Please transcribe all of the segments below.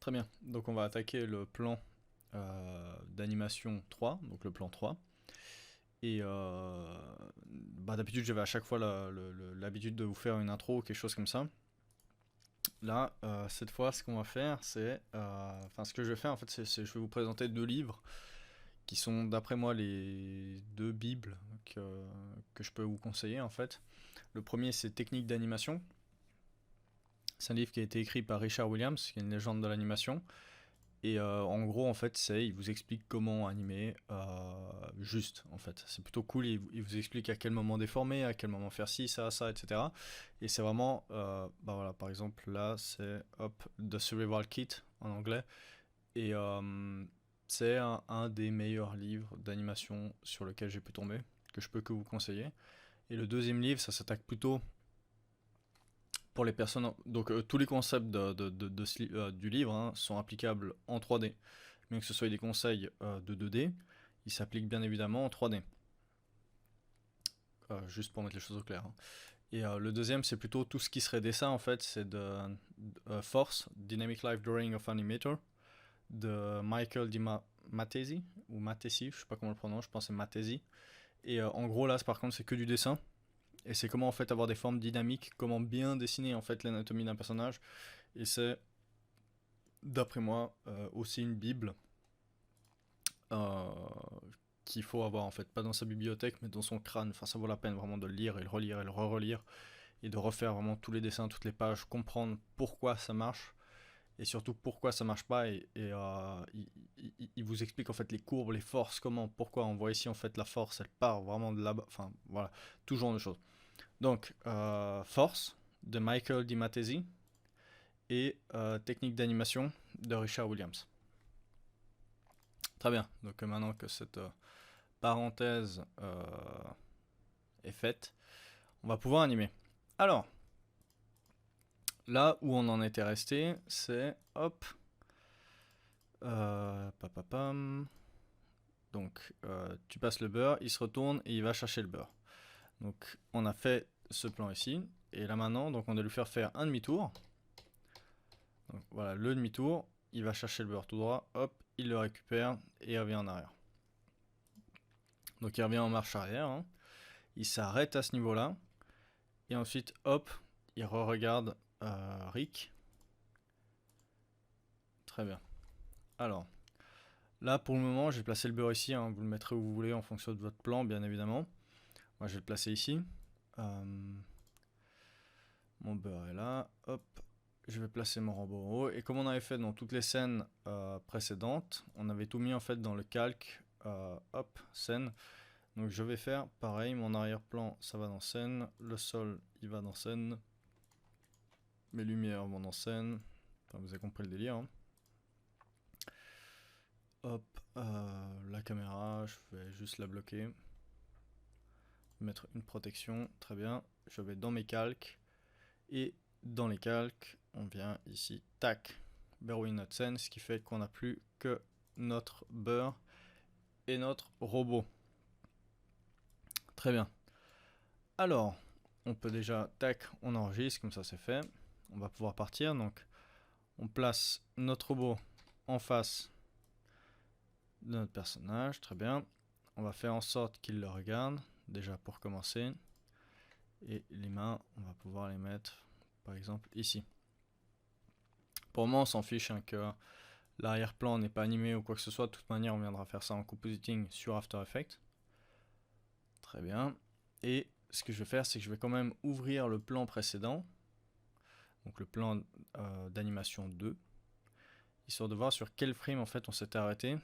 Très bien. Donc on va attaquer le plan d'animation 3, donc le plan 3. Et d'habitude, j'avais à chaque fois l'habitude de vous faire une intro ou quelque chose comme ça. Là, cette fois, ce qu'on va faire, c'est... Enfin, ce que je vais faire, en fait, c'est je vais vous présenter deux livres qui sont, d'après moi, les deux bibles que je peux vous conseiller, en fait. Le premier, c'est Techniques d'animation. C'est un livre qui a été écrit par Richard Williams, qui est une légende de l'animation. Et en gros, en fait, il vous explique comment animer juste, en fait. C'est plutôt cool, il vous explique à quel moment déformer, à quel moment faire ci, ça, etc. Et c'est vraiment, voilà, par exemple, là, c'est, hop, The Cerebral Kit, en anglais. Et c'est un des meilleurs livres d'animation sur lequel j'ai pu tomber, que je peux que vous conseiller. Et le deuxième livre, ça s'attaque plutôt pour les personnes. Donc tous les concepts du livre sont applicables en 3D. Bien que ce soit des conseils de 2D, ils s'appliquent bien évidemment en 3D. Juste pour mettre les choses au clair. Et le deuxième, c'est plutôt tout ce qui serait dessin en fait, c'est de Force, Dynamic Life Drawing of Animator, de Michael Di Mattesi, ou Mattesi, je sais pas comment on le prononce, je pense que c'est Mattesi. Et en gros là, par contre, c'est que du dessin. Et c'est comment en fait avoir des formes dynamiques, comment bien dessiner en fait l'anatomie d'un personnage. Et c'est, d'après moi, aussi une bible euh, qu'il faut avoir en fait, pas dans sa bibliothèque, mais dans son crâne. Enfin, ça vaut la peine vraiment de le lire et le relire et le re-relire et de refaire vraiment tous les dessins, toutes les pages, comprendre pourquoi ça marche et surtout pourquoi ça marche pas. Il vous explique en fait les courbes, les forces, comment, pourquoi. On voit ici en fait la force, elle part vraiment de là-bas. Enfin, voilà, tout genre de choses. Donc, Force de Michael Di Mattesi et Technique d'animation de Richard Williams. Très bien. Donc maintenant que cette parenthèse est faite, on va pouvoir animer. Alors, là où on en était resté, c'est hop. Papapam. Donc, tu passes le beurre, il se retourne et il va chercher le beurre. Donc, on a fait ce plan ici. Et là maintenant, donc on doit lui faire un demi-tour. Donc voilà, le demi-tour, il va chercher le beurre tout droit, hop, il le récupère et il revient en arrière. Donc il revient en marche arrière, hein. Il s'arrête à ce niveau-là, et ensuite, hop, il re-regarde Rick. Très bien. Alors, là pour le moment, j'ai placé le beurre ici, hein. Vous le mettrez où vous voulez en fonction de votre plan, bien évidemment. Moi, je vais le placer ici. Mon beurre est là, hop. Je vais placer mon robot en haut. Et comme on avait fait dans toutes les scènes précédentes, on avait tout mis en fait dans le calque, hop, scène. Donc je vais faire pareil, mon arrière-plan ça va dans scène, le sol il va dans scène, mes lumières vont dans scène, enfin, vous avez compris le délire, hein. Hop, la caméra, je vais juste la bloquer, mettre une protection, très bien, je vais dans mes calques, et dans les calques, on vient ici, tac, verrouiller notre scène, ce qui fait qu'on n'a plus que notre beurre et notre robot. Très bien. Alors, on peut déjà, tac, on enregistre, comme ça c'est fait. On va pouvoir partir, donc on place notre robot en face de notre personnage, très bien. On va faire en sorte qu'il le regarde, déjà pour commencer. Et les mains, on va pouvoir les mettre, par exemple, ici. Pour le moment, on s'en fiche hein, que l'arrière-plan n'est pas animé ou quoi que ce soit. De toute manière, on viendra faire ça en compositing sur After Effects. Très bien. Et ce que je vais faire, c'est que je vais quand même ouvrir le plan précédent. Donc le plan d'animation 2. Histoire de voir sur quel frame en fait on s'était arrêté.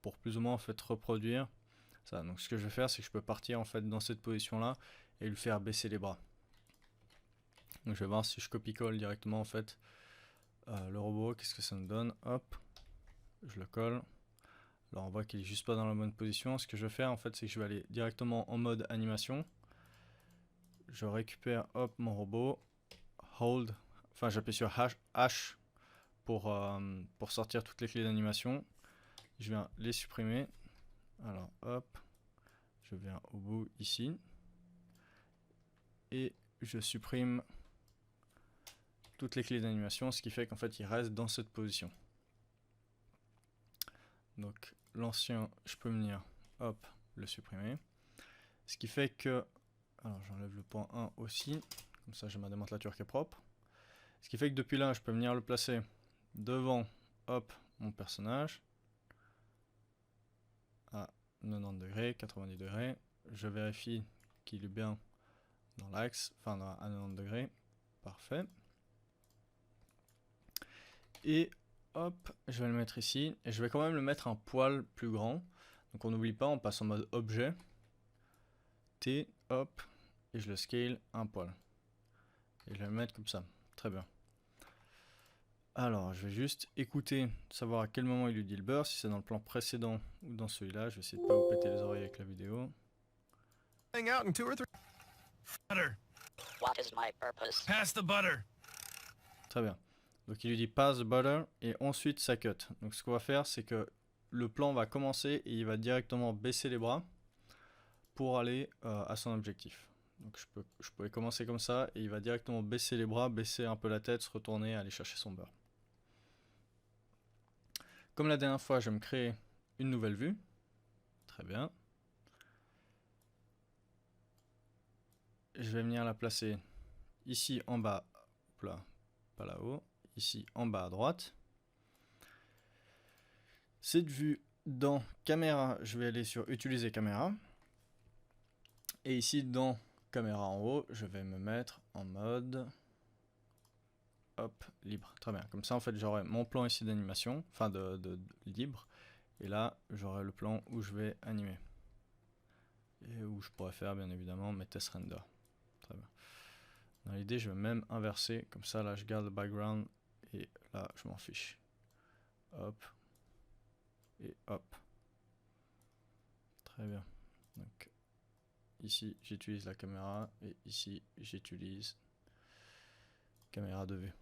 Pour plus ou moins en fait reproduire ça. Donc ce que je vais faire, c'est que je peux partir en fait dans cette position-là et lui faire baisser les bras. Donc je vais voir si je copie-colle directement en fait le robot, qu'est-ce que ça me donne. Hop, je le colle. Alors on voit qu'il est juste pas dans la bonne position. Ce que je vais faire en fait, c'est que je vais aller directement en mode animation. Je récupère hop mon robot, hold, enfin j'appuie sur H pour sortir toutes les clés d'animation. Je viens les supprimer. Alors hop, je viens au bout ici et je supprime toutes les clés d'animation, ce qui fait qu'en fait il reste dans cette position. Donc l'ancien, je peux venir, hop, le supprimer. Ce qui fait que, alors j'enlève le point 1 aussi, comme ça j'ai ma démantelature qui est propre. Ce qui fait que depuis là, je peux venir le placer devant, hop, mon personnage, à 90 degrés, 90 degrés. Je vérifie qu'il est bien dans l'axe, enfin à 90 degrés, parfait. Et hop, je vais le mettre ici, et je vais quand même le mettre un poil plus grand. Donc on n'oublie pas, on passe en mode objet, T, hop, et je le scale un poil. Et je vais le mettre comme ça, très bien. Alors, je vais juste écouter, savoir à quel moment il lui dit le beurre, si c'est dans le plan précédent ou dans celui-là. Je vais essayer de pas vous péter les oreilles avec la vidéo. What is my purpose? Pass the butter. Très bien. Donc il lui dit pass the butter et ensuite ça cut. Donc ce qu'on va faire, c'est que le plan va commencer et il va directement baisser les bras pour aller à son objectif. Donc je pouvais commencer comme ça et il va directement baisser les bras, baisser un peu la tête, se retourner, aller chercher son beurre. Comme la dernière fois, je vais me créer une nouvelle vue. Très bien. Je vais venir la placer ici en bas. Hop là, pas là-haut. Ici en bas à droite. Cette vue dans caméra, je vais aller sur utiliser caméra. Et ici dans caméra en haut, je vais me mettre en mode hop, libre. Très bien. Comme ça, en fait, j'aurai mon plan ici d'animation, enfin de libre. Et là, j'aurai le plan où je vais animer. Et où je pourrais faire, bien évidemment, mes test render. Très bien. Dans l'idée, je vais même inverser. Comme ça, là, je garde le background. Et là, je m'en fiche. Hop. Et hop. Très bien. Donc, ici, j'utilise la caméra. Et ici, j'utilise caméra de vue.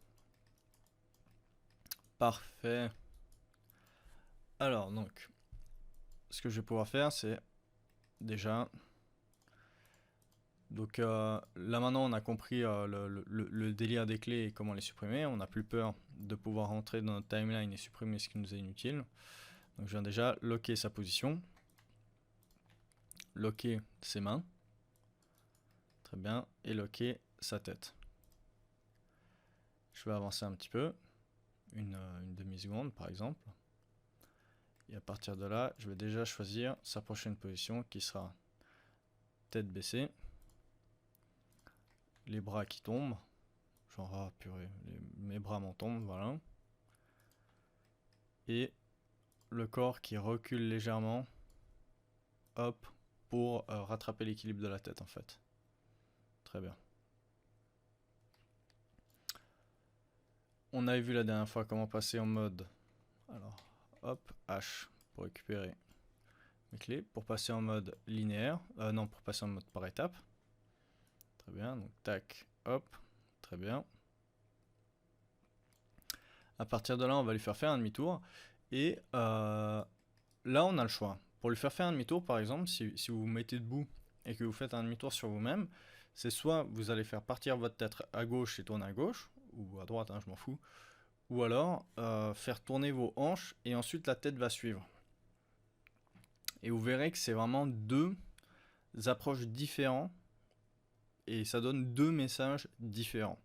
Parfait. Alors, donc, ce que je vais pouvoir faire, c'est déjà... Donc là maintenant on a compris le délire des clés et comment les supprimer. On n'a plus peur de pouvoir rentrer dans notre timeline et supprimer ce qui nous est inutile. Donc je viens déjà locker sa position. Locker ses mains. Très bien. Et locker sa tête. Je vais avancer un petit peu. Une demi-seconde par exemple. Et à partir de là, je vais déjà choisir sa prochaine position qui sera tête baissée. Les bras qui tombent. Genre, ah purée, mes bras m'en tombent, voilà. Et le corps qui recule légèrement. Hop, pour rattraper l'équilibre de la tête en fait. Très bien. On avait vu la dernière fois comment passer en mode... Alors, hop, H pour récupérer mes clés. Pour passer en mode linéaire. Non, pour passer en mode par étape. Très bien, donc tac, hop, très bien. À partir de là, on va lui faire faire un demi-tour. Et là, on a le choix. Pour lui faire faire un demi-tour, par exemple, si vous vous mettez debout et que vous faites un demi-tour sur vous-même, c'est soit vous allez faire partir votre tête à gauche et tourner à gauche, ou à droite, hein, je m'en fous, ou alors faire tourner vos hanches et ensuite la tête va suivre. Et vous verrez que c'est vraiment deux approches différentes et ça donne deux messages différents.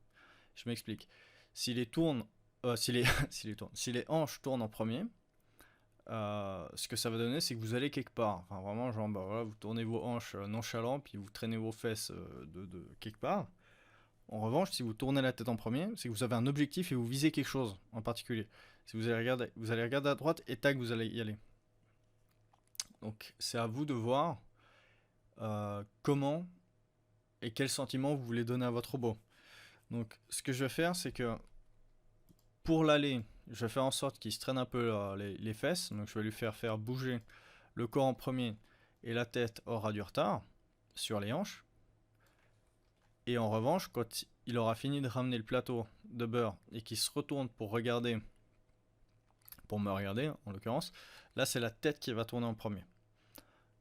Je m'explique. Si les hanches tournent en premier, ce que ça va donner, c'est que vous allez quelque part. Enfin, vraiment, genre, bah, voilà, vous tournez vos hanches nonchalant, puis vous traînez vos fesses de quelque part. En revanche, si vous tournez la tête en premier, c'est que vous avez un objectif et vous visez quelque chose en particulier. Si vous allez regarder à droite et tac, vous allez y aller. Donc, c'est à vous de voir comment et quel sentiment vous voulez donner à votre robot. Donc, ce que je vais faire, c'est que pour l'aller, je vais faire en sorte qu'il se traîne un peu les fesses. Donc, je vais lui faire bouger le corps en premier et la tête aura du retard sur les hanches. Et en revanche, quand il aura fini de ramener le plateau de beurre et qu'il se retourne pour regarder, pour me regarder en l'occurrence, là c'est la tête qui va tourner en premier.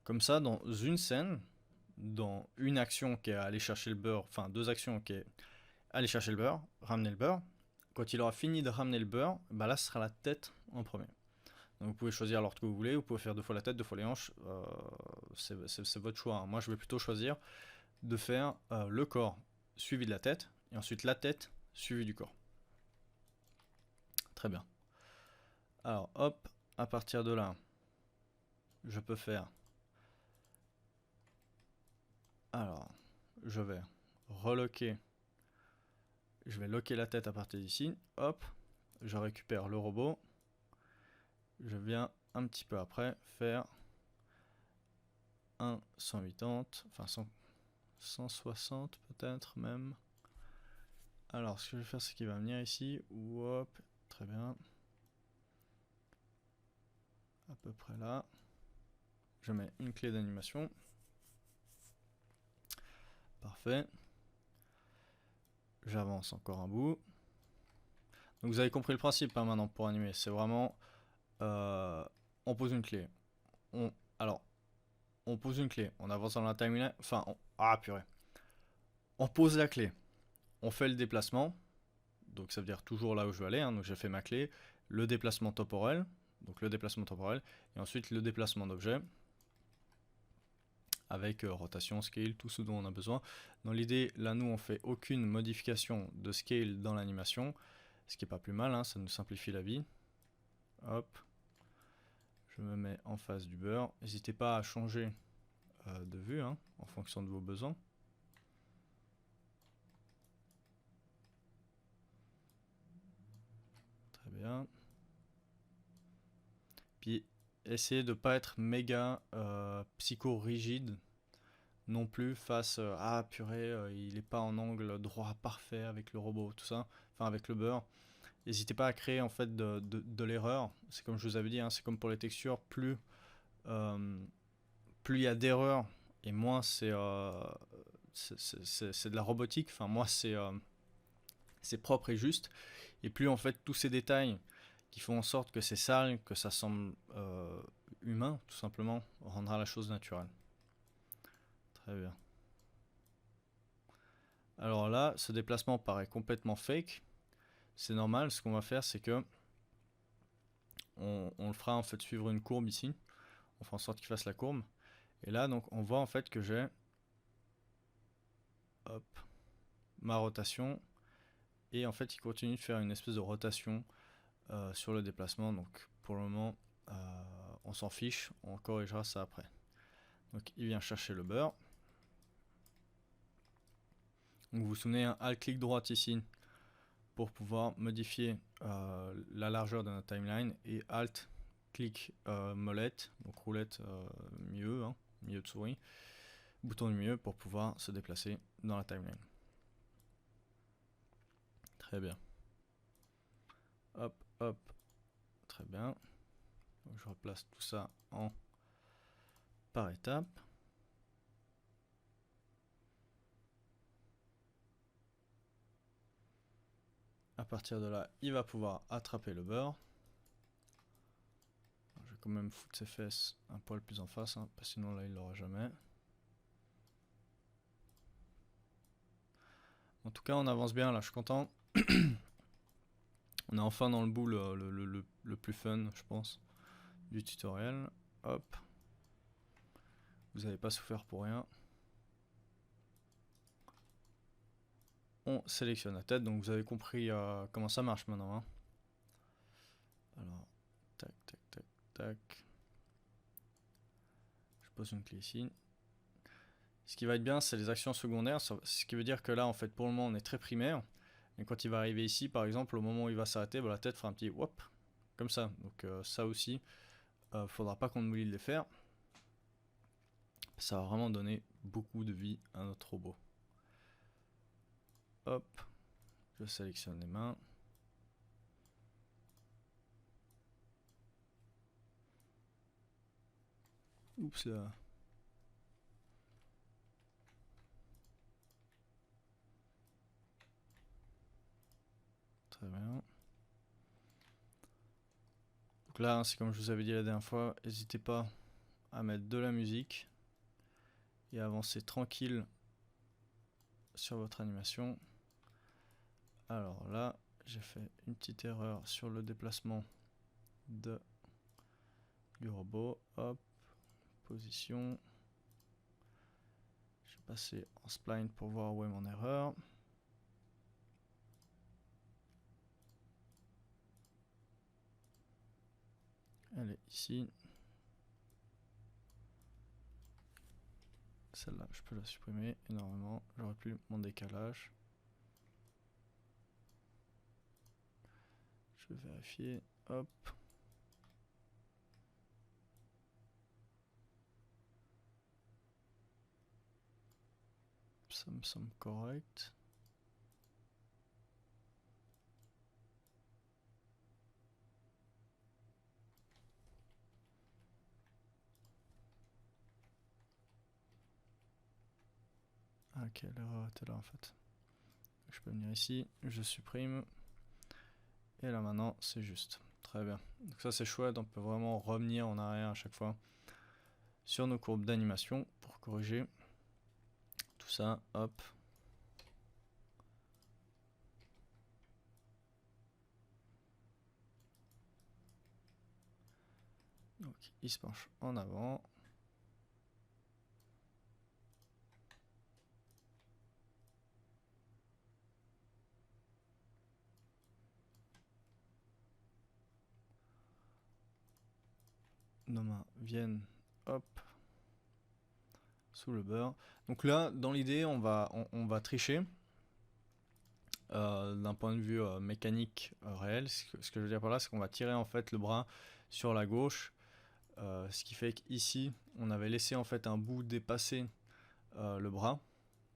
Comme ça, dans une scène, dans une action qui est aller chercher le beurre, enfin deux actions qui est aller chercher le beurre, ramener le beurre, quand il aura fini de ramener le beurre, bah là ce sera la tête en premier. Donc vous pouvez choisir l'ordre que vous voulez, vous pouvez faire 2 fois la tête, 2 fois les hanches, c'est votre choix, hein. Moi je vais plutôt choisir de faire le corps suivi de la tête, et ensuite la tête suivi du corps. Très bien. Alors hop, à partir de là, je peux faire... Alors, je vais reloquer, je vais loquer la tête à partir d'ici, hop, je récupère le robot, je viens un petit peu après faire un 180, enfin 160 peut-être même. Alors ce que je vais faire, c'est qu'il va venir ici, hop, très bien, à peu près là, je mets une clé d'animation, parfait, j'avance encore un bout. Donc vous avez compris le principe hein, maintenant pour animer, c'est vraiment on pose une clé, alors on pose une clé, on avance dans la timeline, enfin ah purée, on pose la clé, on fait le déplacement, donc ça veut dire toujours là où je veux aller, hein, donc j'ai fait ma clé, le déplacement temporel, donc le déplacement temporel, et ensuite le déplacement d'objet, avec rotation, scale, tout ce dont on a besoin. Dans l'idée, là nous on fait aucune modification de scale dans l'animation, ce qui est pas plus mal, hein, ça nous simplifie la vie. Hop, je me mets en face du beurre, n'hésitez pas à changer de vue hein, en fonction de vos besoins. Très bien. Puis essayez de ne pas être méga psycho-rigide non plus face ah purée, il n'est pas en angle droit parfait avec le robot, tout ça, enfin avec le beurre. N'hésitez pas à créer en fait de l'erreur. C'est comme je vous avais dit, hein, c'est comme pour les textures, plus il y a d'erreurs et moins c'est de la robotique, enfin moi c'est propre et juste, et plus en fait tous ces détails qui font en sorte que c'est sale, que ça semble humain tout simplement, rendra la chose naturelle. Très bien. Alors là, ce déplacement paraît complètement fake. C'est normal, ce qu'on va faire c'est que on le fera en fait suivre une courbe ici. On fera en sorte qu'il fasse la courbe. Et là donc on voit en fait que j'ai ma rotation. Et en fait il continue de faire une espèce de rotation sur le déplacement. Donc pour le moment on s'en fiche, on corrigera ça après. Donc il vient chercher le beurre. Donc vous vous souvenez, un alt-clic droite ici pour pouvoir modifier la largeur de notre timeline, et alt-clic molette, donc roulette milieu, hein, milieu de souris, bouton du milieu pour pouvoir se déplacer dans la timeline. Très bien. Hop, hop, très bien. Donc je replace tout ça en par étape. À partir de là, il va pouvoir attraper le beurre. Je vais quand même foutre ses fesses un poil plus en face, hein, parce que sinon là il l'aura jamais. En tout cas on avance bien là, je suis content. On est enfin dans le bout le plus fun, je pense, du tutoriel. Hop. Vous n'avez pas souffert pour rien. On sélectionne la tête, donc vous avez compris comment ça marche maintenant. Hein. Alors, tac, tac, tac, tac. Je pose une clé ici. Ce qui va être bien, c'est les actions secondaires. Ce qui veut dire que là, en fait, pour le moment, on est très primaire. Et quand il va arriver ici, par exemple, au moment où il va s'arrêter, bah, la tête fera un petit whoop, comme ça. Donc ça aussi, faudra pas qu'on oublie de les faire. Ça va vraiment donner beaucoup de vie à notre robot. Hop, je sélectionne les mains. Oups là. Très bien. Donc là, c'est comme je vous avais dit la dernière fois, n'hésitez pas à mettre de la musique et à avancer tranquille sur votre animation. Alors là, j'ai fait une petite erreur sur le déplacement de du robot. Hop, position. Je vais passer en spline pour voir où est mon erreur. Elle est ici. Celle-là, je peux la supprimer énormément. J'aurai plus mon décalage. Je vais vérifier. Hop. Ça me semble correct. Ok, l'erreur était là en fait. Je peux venir ici, je supprime. Et là maintenant, c'est juste. Très bien. Donc ça c'est chouette, on peut vraiment revenir en arrière à chaque fois sur nos courbes d'animation pour corriger tout ça. Hop. Donc il se penche en avant. Nos mains viennent, hop, sous le beurre. Donc là, dans l'idée, on va tricher. D'un point de vue mécanique réel, ce que je veux dire par là, c'est qu'on va tirer en fait le bras sur la gauche, ce qui fait qu'ici, on avait laissé en fait un bout dépasser le bras.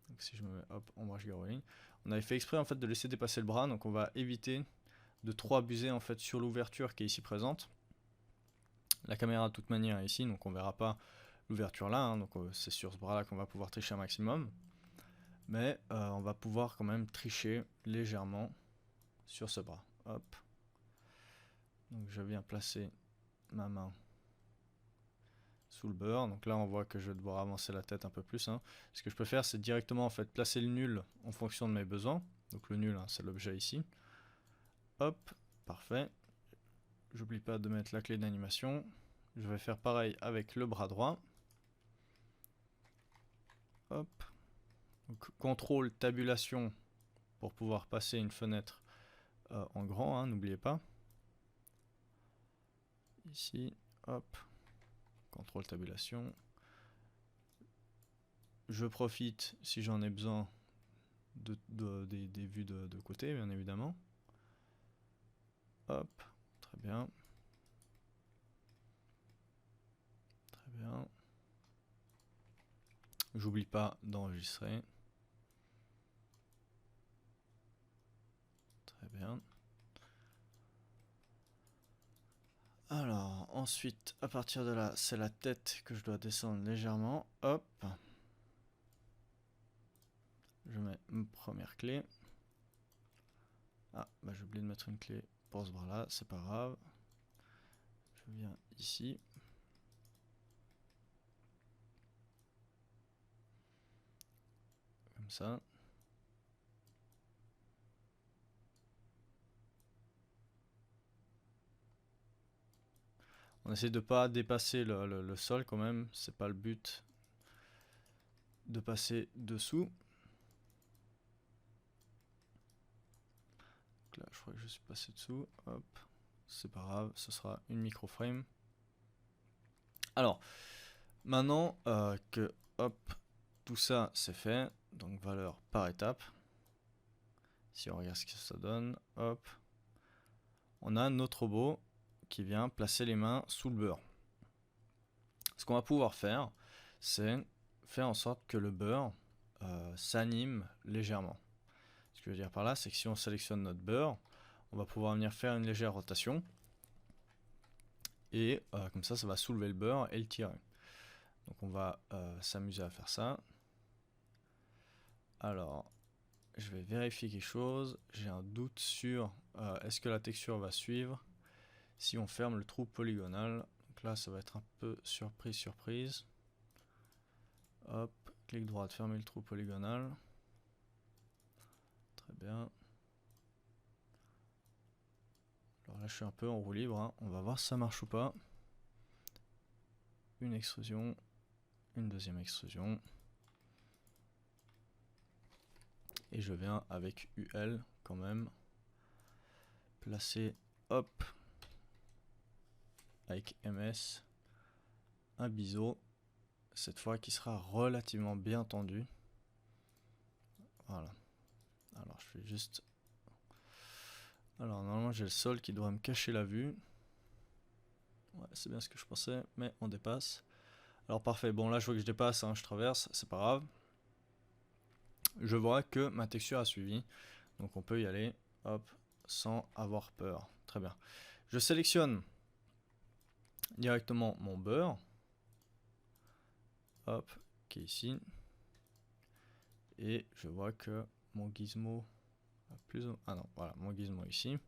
Donc si je me mets hop, ombrage garrowing, on avait fait exprès en fait de laisser dépasser le bras, donc on va éviter de trop abuser en fait sur l'ouverture qui est ici présente. La caméra de toute manière est ici, donc on verra pas l'ouverture là, hein, donc c'est sur ce bras là qu'on va pouvoir tricher un maximum. Mais on va pouvoir quand même tricher légèrement sur ce bras. Hop. Donc je viens placer ma main sous le beurre. Donc là on voit que je vais devoir avancer la tête un peu plus. Hein. Ce que je peux faire, c'est directement en fait placer le nul en fonction de mes besoins. Donc le nul, hein, c'est l'objet ici. Hop, parfait. J'oublie pas de mettre la clé d'animation. Je vais faire pareil avec le bras droit. Hop. Donc, contrôle tabulation pour pouvoir passer une fenêtre en grand, hein, n'oubliez pas. Ici, hop, contrôle tabulation. Je profite, si j'en ai besoin, des vues de côté, bien évidemment. Hop, très bien. Très bien. J'oublie pas d'enregistrer. Très bien. Alors, ensuite, à partir de là, c'est la tête que je dois descendre légèrement. Hop. Je mets une première clé. Ah, bah j'ai oublié de mettre une clé pour ce bras-là, c'est pas grave. Je viens ici. Comme ça. On essaie de pas dépasser le sol quand même, c'est pas le but de passer dessous. Donc là, je crois que je suis passé dessous. Hop, c'est pas grave, ce sera une microframe. Alors, maintenant que hop, tout ça c'est fait, donc valeur par étape. Si on regarde ce que ça donne, hop, on a notre robot qui vient placer les mains sous le beurre. Ce qu'on va pouvoir faire, c'est faire en sorte que le beurre s'anime légèrement. Ce que je veux dire par là, c'est que si on sélectionne notre beurre, on va pouvoir venir faire une légère rotation. Et comme ça, ça va soulever le beurre et le tirer. Donc on va s'amuser à faire ça. Alors, je vais vérifier quelque chose. J'ai un doute sur est-ce que la texture va suivre si on ferme le trou polygonal. Donc là, ça va être un peu surprise, surprise. Hop, clic droit, fermer le trou polygonal. Très bien. Alors là, je suis un peu en roue libre. Hein. On va voir si ça marche ou pas. une extrusion, une deuxième extrusion. Et je viens avec UL quand même placer, hop, avec MS, un biseau, cette fois qui sera relativement bien tendu. Voilà. Alors je fais juste... Alors normalement j'ai le sol qui doit me cacher la vue. Ouais, c'est bien ce que je pensais, mais on dépasse. Alors parfait, bon là je vois que je dépasse, hein, je traverse, c'est pas grave. Je vois que ma texture a suivi, donc on peut y aller, hop, sans avoir peur. Très bien. Je sélectionne directement mon beurre, hop, qui est ici. Et je vois que mon gizmo a plus... Ah non, voilà, mon gizmo ici.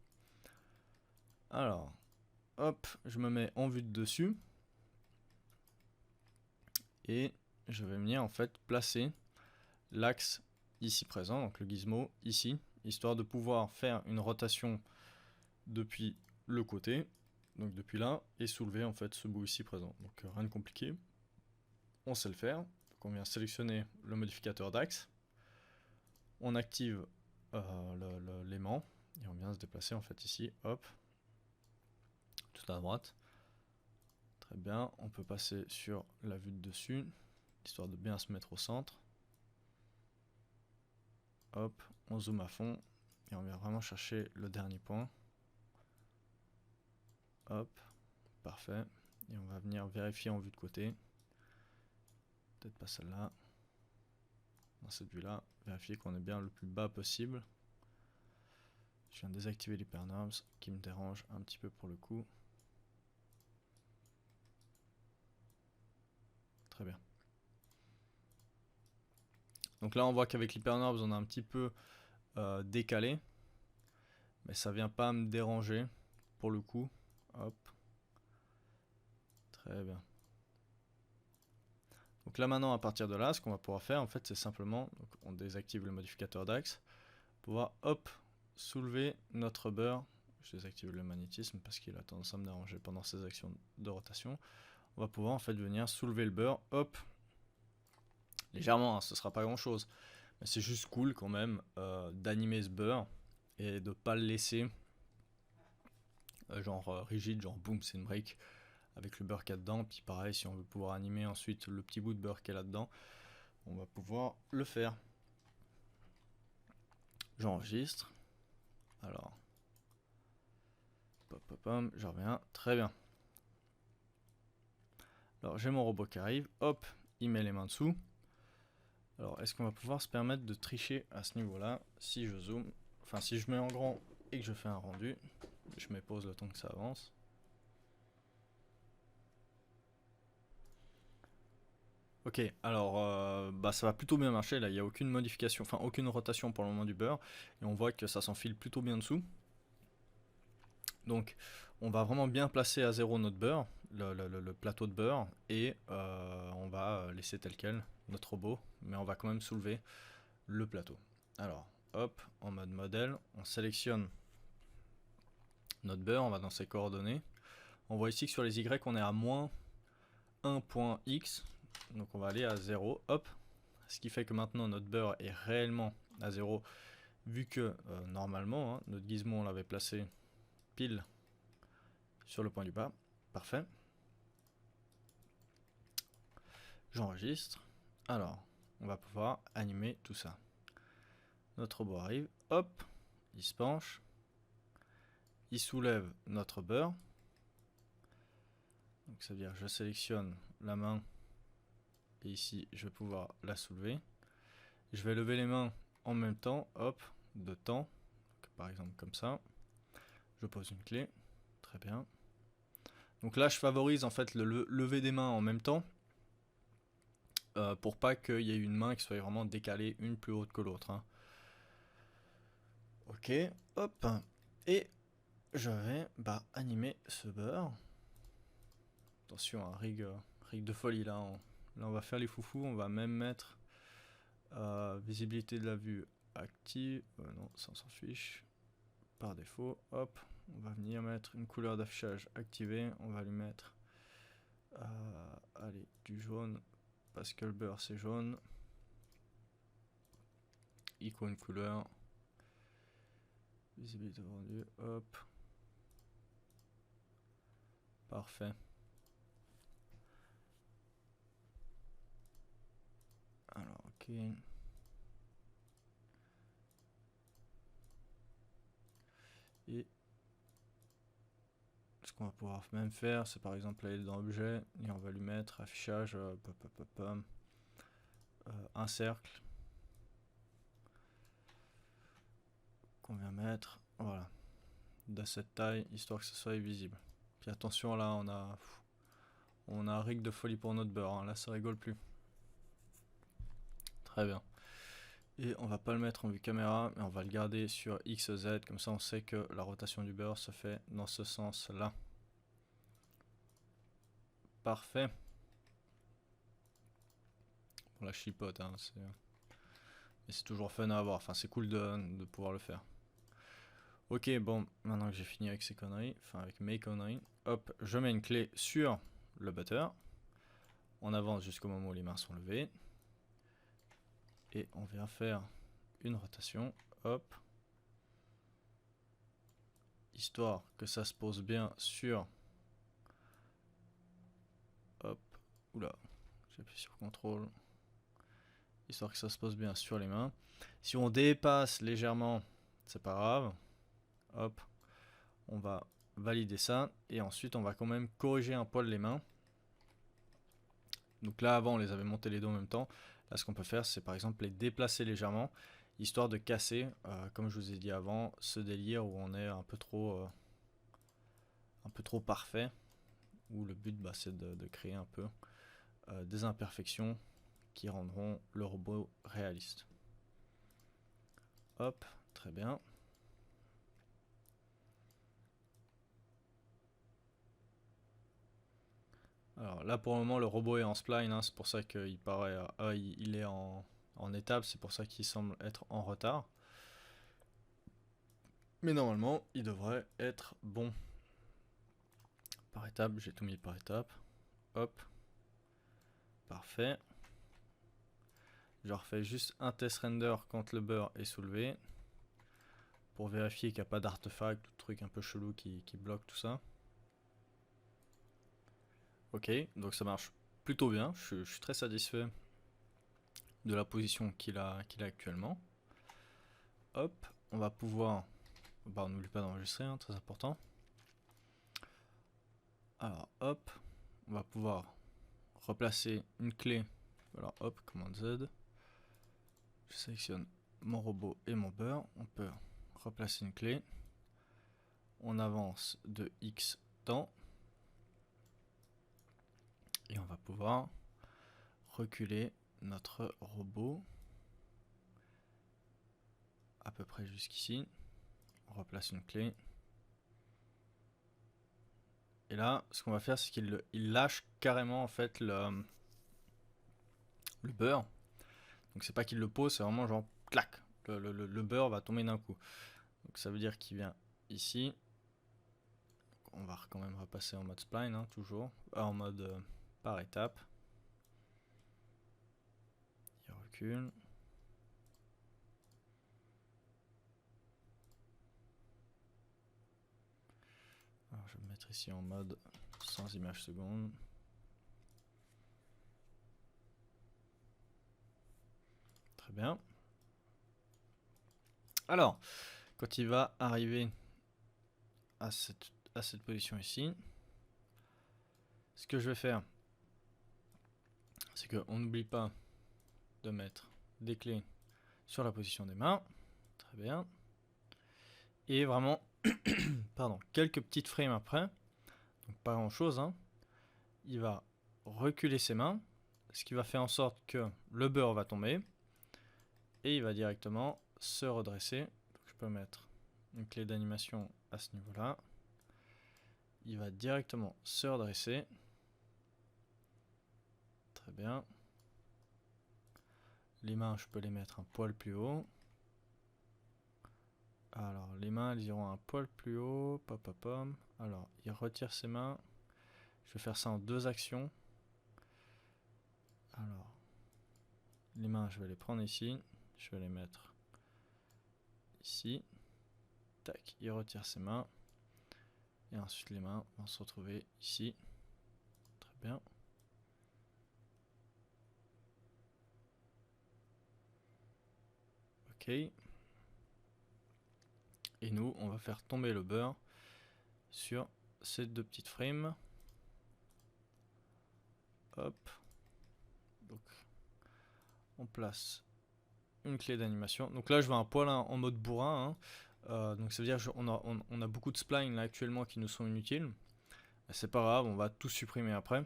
Alors, hop, je me mets en vue de dessus. Et je vais venir en fait placer l'axe ici présent, donc le gizmo ici, histoire de pouvoir faire une rotation depuis le côté, donc depuis là, et soulever en fait ce bout ici présent. Donc rien de compliqué, on sait le faire. Donc on vient sélectionner le modificateur d'axe, on active l'aimant, et on vient se déplacer en fait ici, hop, tout à droite. Très bien, on peut passer sur la vue de dessus, histoire de bien se mettre au centre. Hop, on zoome à fond, et on vient vraiment chercher le dernier point. Hop, parfait. Et on va venir vérifier en vue de côté. Peut-être pas celle-là. Dans cette vue-là, vérifier qu'on est bien le plus bas possible. Je viens de désactiver l'hypernoise qui me dérange un petit peu pour le coup. Très bien. Donc là, on voit qu'avec l'hypernoise, on a un petit peu décalé. Mais ça vient pas me déranger pour le coup. Hop. Très bien. Donc là maintenant, à partir de là, ce qu'on va pouvoir faire, en fait, c'est simplement, donc on désactive le modificateur d'axe, pouvoir, hop, soulever notre beurre. Je désactive le magnétisme parce qu'il a tendance à me déranger pendant ces actions de rotation. On va pouvoir en fait venir soulever le beurre, hop, légèrement, hein, ce sera pas grand chose, mais c'est juste cool quand même d'animer ce beurre et de pas le laisser genre rigide, genre boum, c'est une break avec le beurre qu'il y a dedans. Puis pareil, si on veut pouvoir animer ensuite le petit bout de beurre qu'il y a là-dedans, on va pouvoir le faire. J'enregistre. Alors, pop, pop, pop, je reviens. Très bien. Alors, j'ai mon robot qui arrive. Hop, il met les mains dessous. Alors, est-ce qu'on va pouvoir se permettre de tricher à ce niveau-là? Si je zoome, enfin, si je mets en grand et que je fais un rendu, je mets pause le temps que ça avance. Ok, alors bah ça va plutôt bien marcher là, il n'y a aucune modification, enfin aucune rotation pour le moment du beurre, et on voit que ça s'enfile plutôt bien dessous. Donc on va vraiment bien placer à zéro notre beurre, le plateau de beurre, et on va laisser tel quel notre robot, mais on va quand même soulever le plateau. Alors hop, en mode modèle, on sélectionne notre beurre, on va dans ses coordonnées. On voit ici que sur les Y on est à moins 1.x, donc on va aller à 0, hop. Ce qui fait que maintenant notre beurre est réellement à 0, vu que normalement hein, notre gizmo on l'avait placé pile sur le point du bas. Parfait. J'enregistre. Alors, on va pouvoir animer tout ça. Notre robot arrive, hop, il se penche, il soulève notre beurre. Donc ça veut dire que je sélectionne la main et ici je vais pouvoir la soulever. Je vais lever les mains en même temps, hop, de temps, par exemple comme ça. Je pose une clé, très bien. Donc là je favorise en fait le lever des mains en même temps pour pas qu'il y ait une main qui soit vraiment décalée une plus haute que l'autre. Hein. Ok, hop, et je vais animer ce beurre. Attention, hein, rig de folie là. Là on va faire les foufous, on va même mettre visibilité de la vue active. Non, ça on s'en fiche. Par défaut, hop, on va venir mettre une couleur d'affichage activée. On va lui mettre Allez, du jaune, parce que le beurre c'est jaune. Icône couleur. Visibilité vendue, hop. Parfait. Alors, ok. Et ce qu'on va pouvoir même faire, c'est par exemple aller dans objet et on va lui mettre affichage, un cercle qu'on vient mettre, voilà, de cette taille, histoire que ce soit visible. Puis attention, là on a un rig de folie pour notre beurre, hein. Là ça rigole plus. Très bien. Et on va pas le mettre en vue caméra, mais on va le garder sur XZ, comme ça on sait que la rotation du beurre se fait dans ce sens-là. Parfait. Bon, la chipote, hein, mais c'est toujours fun à avoir, enfin c'est cool de pouvoir le faire. Ok, bon, maintenant que j'ai fini avec ces conneries, enfin avec mes conneries, hop, je mets une clé sur le batteur. On avance jusqu'au moment où les mains sont levées. Et on vient faire une rotation, hop. Histoire que ça se pose bien sur... Hop, oula, j'appuie sur CTRL. Histoire que ça se pose bien sur les mains. Si on dépasse légèrement, c'est pas grave. Hop, on va valider ça. Et ensuite, on va quand même corriger un poil les mains. Donc là, avant, on les avait montés les deux en même temps. Là, ce qu'on peut faire, c'est par exemple les déplacer légèrement, histoire de casser, comme je vous ai dit avant, ce délire où on est un peu trop parfait, où le but, bah, c'est de créer un peu des imperfections qui rendront le robot réaliste. Hop, très bien. Alors là, pour le moment, le robot est en spline, hein, c'est pour ça qu'il paraît, il est en étape, c'est pour ça qu'il semble être en retard. Mais normalement, il devrait être bon. Par étape, j'ai tout mis par étape. Hop. Parfait. Je refais juste un test render quand le beurre est soulevé. Pour vérifier qu'il n'y a pas d'artefact ou de truc un peu chelou qui bloque tout ça. Ok, donc ça marche plutôt bien. Je suis très satisfait de la position qu'il a actuellement. Hop, on va pouvoir... Bah, on n'oublie pas d'enregistrer, hein, très important. Alors, hop, on va pouvoir replacer une clé. Alors, hop, commande Z. Je sélectionne mon robot et mon beurre. On peut replacer une clé. On avance de X temps. Et on va pouvoir reculer notre robot à peu près jusqu'ici. On replace une clé. Et là, ce qu'on va faire, c'est qu'il lâche carrément en fait le beurre. Donc c'est pas qu'il le pose, c'est vraiment genre clac. Le beurre va tomber d'un coup. Donc ça veut dire qu'il vient ici. On va quand même repasser en mode spline, hein, toujours. En mode par étape. Il recule. Alors je vais me mettre ici en mode sans image seconde. Très bien. Alors, quand il va arriver à cette position ici, ce que je vais faire, c'est qu'on n'oublie pas de mettre des clés sur la position des mains. Très bien. Et vraiment, pardon, quelques petites frames après, donc pas grand chose, hein, il va reculer ses mains, ce qui va faire en sorte que le beurre va tomber et il va directement se redresser. Donc je peux mettre une clé d'animation à ce niveau-là. Il va directement se redresser. Très bien. Les mains, je peux les mettre un poil plus haut. Alors, les mains, elles iront un poil plus haut. Pop, pop, pop. Alors, il retire ses mains. Je vais faire ça en 2 actions. Alors, les mains, je vais les prendre ici. Je vais les mettre ici. Tac, il retire ses mains. Et ensuite, les mains vont se retrouver ici. Très bien. Ok. Et nous, on va faire tomber le beurre sur ces 2 petites frames. Hop. Donc, on place une clé d'animation. Donc là, je vais un poil en mode bourrin. Donc ça veut dire qu'on a beaucoup de splines là actuellement qui nous sont inutiles. C'est pas grave, on va tout supprimer après.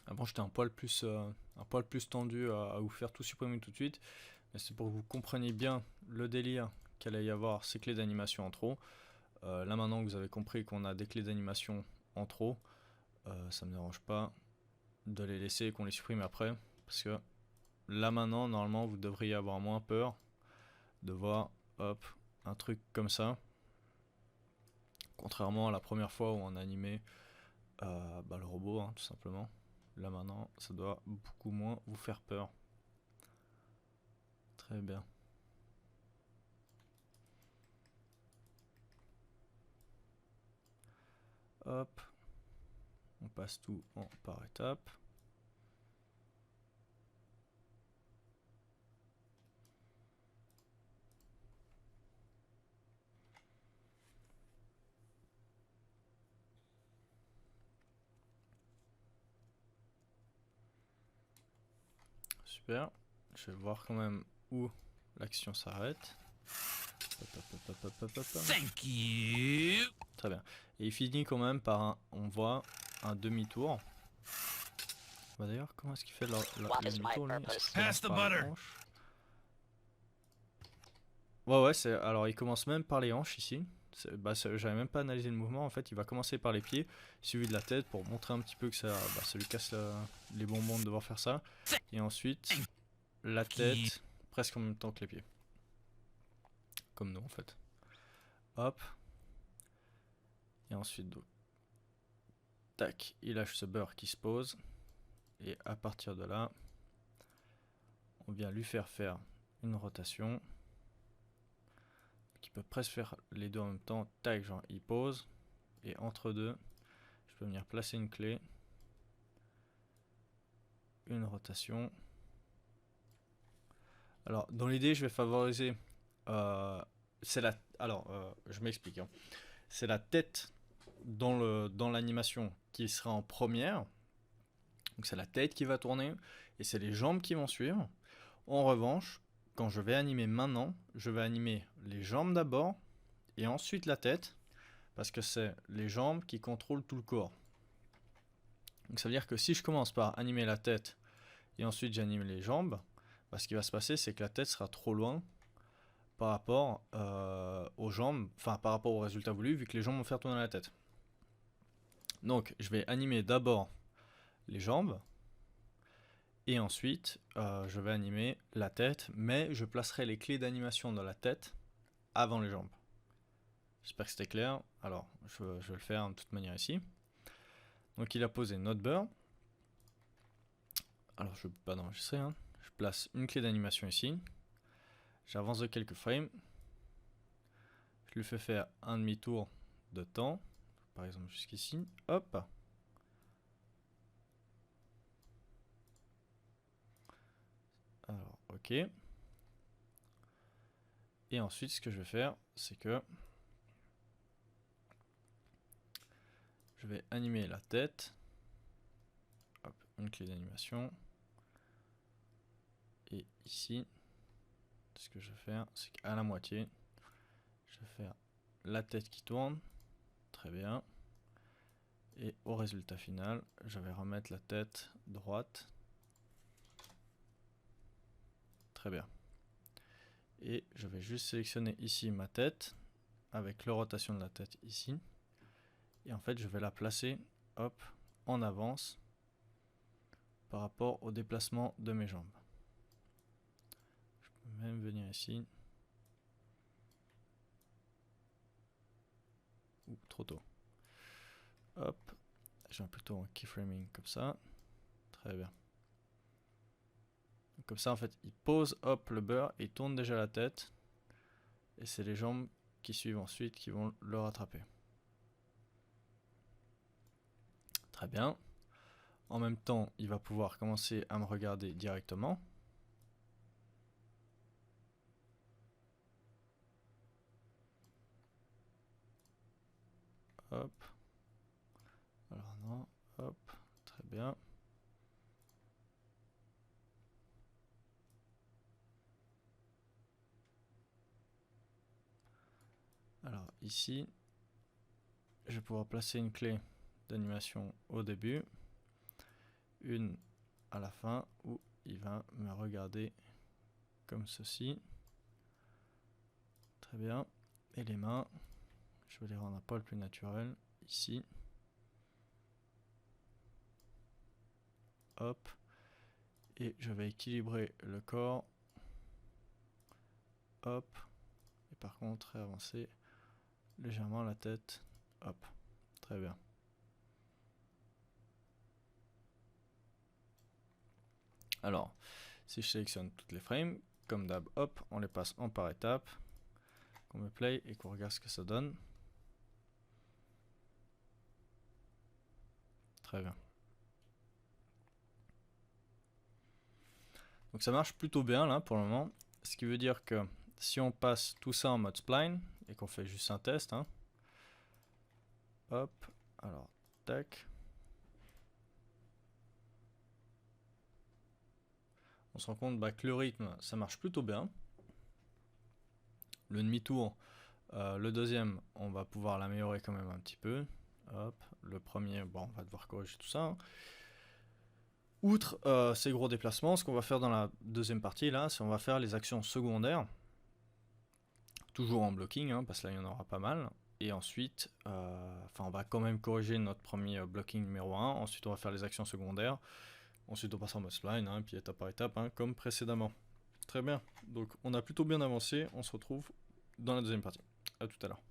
Avant, j'étais un poil plus tendu à vous faire tout supprimer tout de suite. Mais c'est pour que vous compreniez bien le délire qu'il allait y avoir ces clés d'animation en trop. Là maintenant que vous avez compris qu'on a des clés d'animation en trop, ça me dérange pas de les laisser et qu'on les supprime après. Parce que là maintenant, normalement, vous devriez avoir moins peur de voir hop, un truc comme ça. Contrairement à la première fois où on a animé le robot, hein, tout simplement. Là maintenant, ça doit beaucoup moins vous faire peur. Très bien. Hop. On passe tout en par étapes. Super. Je vais voir quand même où l'action s'arrête. Thank you. Très bien. Et il finit quand même par on voit un demi-tour. Bah d'ailleurs, comment est-ce qu'il fait le demi-tour lui? Pass the butter. Ouais, alors il commence même par les hanches ici. J'avais même pas analysé le mouvement. En fait, il va commencer par les pieds, suivi de la tête pour montrer un petit peu que ça lui casse les bonbons de devoir faire ça. Et ensuite, la tête, presque en même temps que les pieds. Comme nous en fait. Hop. Et ensuite, donc, tac, il lâche ce beurre qui se pose. Et à partir de là, on vient lui faire une rotation. Qui peut presque faire les deux en même temps. Tac, genre il pose. Et entre deux, je peux venir placer une clé. Une rotation. Alors, dans l'idée, je vais favoriser. Je m'explique. Hein. C'est la tête dans l'animation qui sera en première. Donc, c'est la tête qui va tourner. Et c'est les jambes qui vont suivre. En revanche, quand je vais animer maintenant, je vais animer les jambes d'abord. Et ensuite la tête. Parce que c'est les jambes qui contrôlent tout le corps. Donc, ça veut dire que si je commence par animer la tête. Et ensuite j'anime les jambes. Ce qui va se passer, c'est que la tête sera trop loin par rapport aux jambes, enfin par rapport au résultat voulu, vu que les jambes vont faire tourner la tête. Donc je vais animer d'abord les jambes, et ensuite je vais animer la tête, mais je placerai les clés d'animation dans la tête avant les jambes. J'espère que c'était clair. Alors je vais le faire de toute manière ici. Donc il a posé notre beurre. Alors je ne peux pas enregistrer, hein. Je place une clé d'animation ici. J'avance de quelques frames. Je lui fais faire un demi-tour de temps. Par exemple jusqu'ici. Hop. Alors, ok. Et ensuite, ce que je vais faire, c'est que je vais animer la tête. Hop, une clé d'animation. Et ici, ce que je vais faire, c'est qu'à la moitié, je vais faire la tête qui tourne. Très bien. Et au résultat final, je vais remettre la tête droite. Très bien. Et je vais juste sélectionner ici ma tête, avec la rotation de la tête ici. Et en fait, je vais la placer, hop, en avance, par rapport au déplacement de mes jambes. Je peux même venir ici. Ouh, trop tôt. Hop, j'ai plutôt un keyframing comme ça. Très bien. Donc comme ça, en fait, il pose, hop, le beurre, et il tourne déjà la tête. Et c'est les jambes qui suivent ensuite qui vont le rattraper. Très bien. En même temps, il va pouvoir commencer à me regarder directement. Hop. Alors non, hop, très bien. Alors ici, je vais pouvoir placer une clé d'animation au début, une à la fin où il va me regarder comme ceci. Très bien. Et les mains, je vais les rendre un poil plus naturelles ici. Hop. Et je vais équilibrer le corps. Hop. Et par contre, réavancer légèrement la tête. Hop. Très bien. Alors, si je sélectionne toutes les frames, comme d'hab, hop, on les passe en par étapes, qu'on me play et qu'on regarde ce que ça donne. Très bien. Donc ça marche plutôt bien là pour le moment, ce qui veut dire que si on passe tout ça en mode spline et qu'on fait juste un test, hein, hop, alors tac, on se rend compte bah, que le rythme ça marche plutôt bien. Le demi-tour, le deuxième, on va pouvoir l'améliorer quand même un petit peu. Hop, le premier, bon, on va devoir corriger tout ça. Hein. Outre ces gros déplacements, ce qu'on va faire dans la deuxième partie là, c'est on va faire les actions secondaires, toujours en blocking, hein, parce que là il y en aura pas mal. Et ensuite, on va quand même corriger notre premier blocking numéro 1. Ensuite, on va faire les actions secondaires. Ensuite, on passe en mode spline, hein, puis étape par étape, hein, comme précédemment. Très bien. Donc, on a plutôt bien avancé. On se retrouve dans la deuxième partie. À tout à l'heure.